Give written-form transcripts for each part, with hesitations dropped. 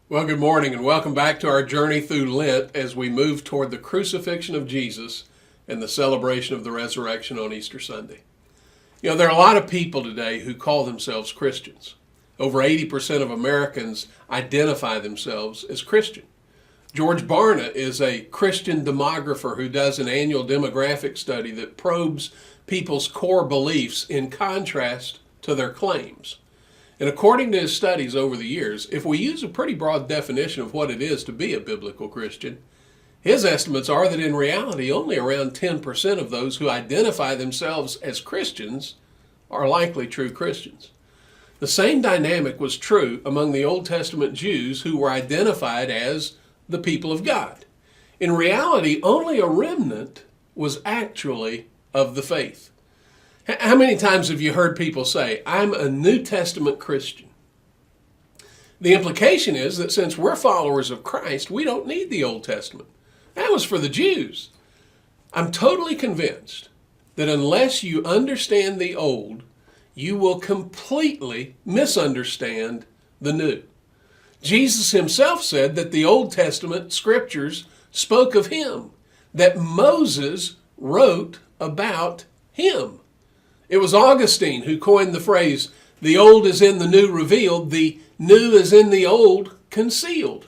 Well, good morning and welcome back to our journey through Lent as we move toward the crucifixion of Jesus and the celebration of the resurrection on Easter Sunday. You know, there are a lot of people today who call themselves Christians. Over 80% of Americans identify themselves as Christian. George Barna is a Christian demographer who does an annual demographic study that probes people's core beliefs in contrast to their claims. And according to his studies over the years, if we use a pretty broad definition of what it is to be a biblical Christian, his estimates are that in reality only around 10% of those who identify themselves as Christians are likely true Christians. The same dynamic was true among the Old Testament Jews who were identified as the people of God. In reality, only a remnant was actually of the faith. How many times have you heard people say, "I'm a New Testament Christian"? The implication is that since we're followers of Christ, we don't need the Old Testament. That was for the Jews. I'm totally convinced that unless you understand the Old, you will completely misunderstand the New. Jesus himself said that the Old Testament scriptures spoke of him, that Moses wrote about him. It was Augustine who coined the phrase, "The old is in the new revealed, the new is in the old concealed."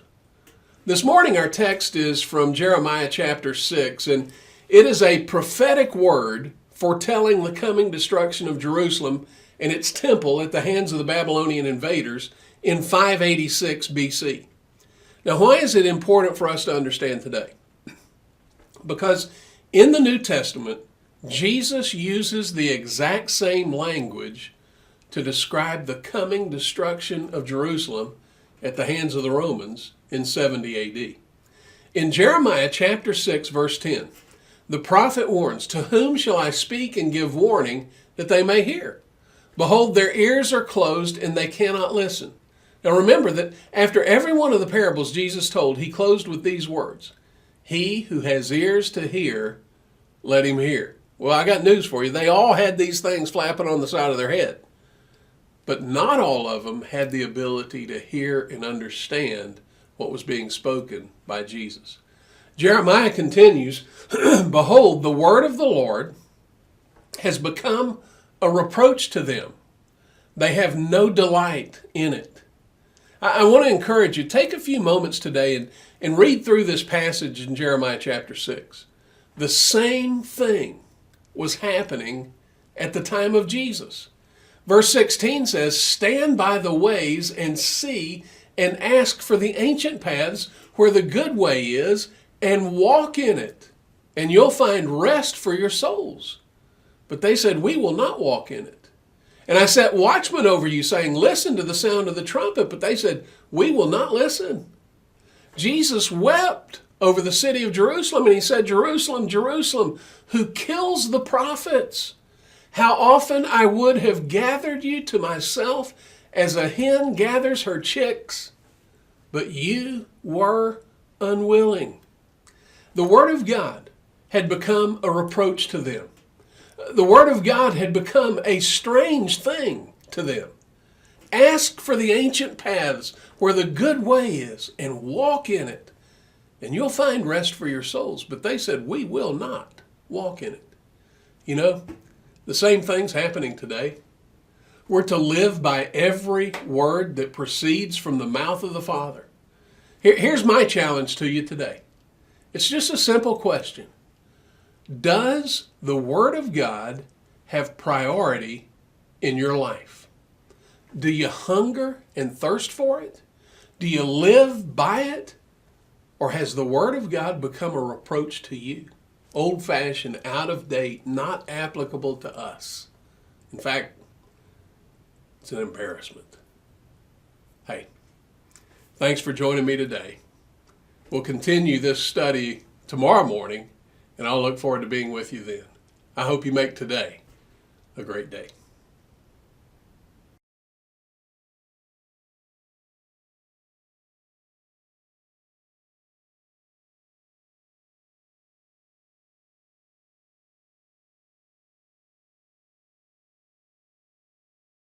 This morning our text is from Jeremiah chapter 6, and it is a prophetic word foretelling the coming destruction of Jerusalem and its temple at the hands of the Babylonian invaders in 586 BC. Now, why is it important for us to understand today? Because in the New Testament, Jesus uses the exact same language to describe the coming destruction of Jerusalem at the hands of the Romans in 70 AD. In Jeremiah chapter 6, verse 10, the prophet warns, "To whom shall I speak and give warning that they may hear? Behold, their ears are closed and they cannot listen." Now remember that after every one of the parables Jesus told, he closed with these words, "He who has ears to hear, let him hear." Well, I got news for you. They all had these things flapping on the side of their head. But not all of them had the ability to hear and understand what was being spoken by Jesus. Jeremiah continues, "Behold, the word of the Lord has become a reproach to them. They have no delight in it." I want to encourage you, take a few moments today and read through this passage in Jeremiah chapter 6. The same thing was happening at the time of Jesus. Verse 16 says, "Stand by the ways and see and ask for the ancient paths where the good way is and walk in it, and you'll find rest for your souls." But they said, "We will not walk in it." "And I set watchmen over you saying, listen to the sound of the trumpet." But they said, "We will not listen." Jesus wept over the city of Jerusalem, and he said, "Jerusalem, Jerusalem, who kills the prophets. How often I would have gathered you to myself as a hen gathers her chicks, but you were unwilling." The word of God had become a reproach to them. The word of God had become a strange thing to them. Ask for the ancient paths where the good way is and walk in it, and you'll find rest for your souls. But they said, "We will not walk in it." You know, the same thing's happening today. We're to live by every word that proceeds from the mouth of the Father. Here's my challenge to you today. It's just a simple question. Does the Word of God have priority in your life? Do you hunger and thirst for it? Do you live by it? Or has the Word of God become a reproach to you? Old-fashioned, out of date, not applicable to us. In fact, it's an embarrassment. Hey, thanks for joining me today. We'll continue this study tomorrow morning, and I'll look forward to being with you then. I hope you make today a great day.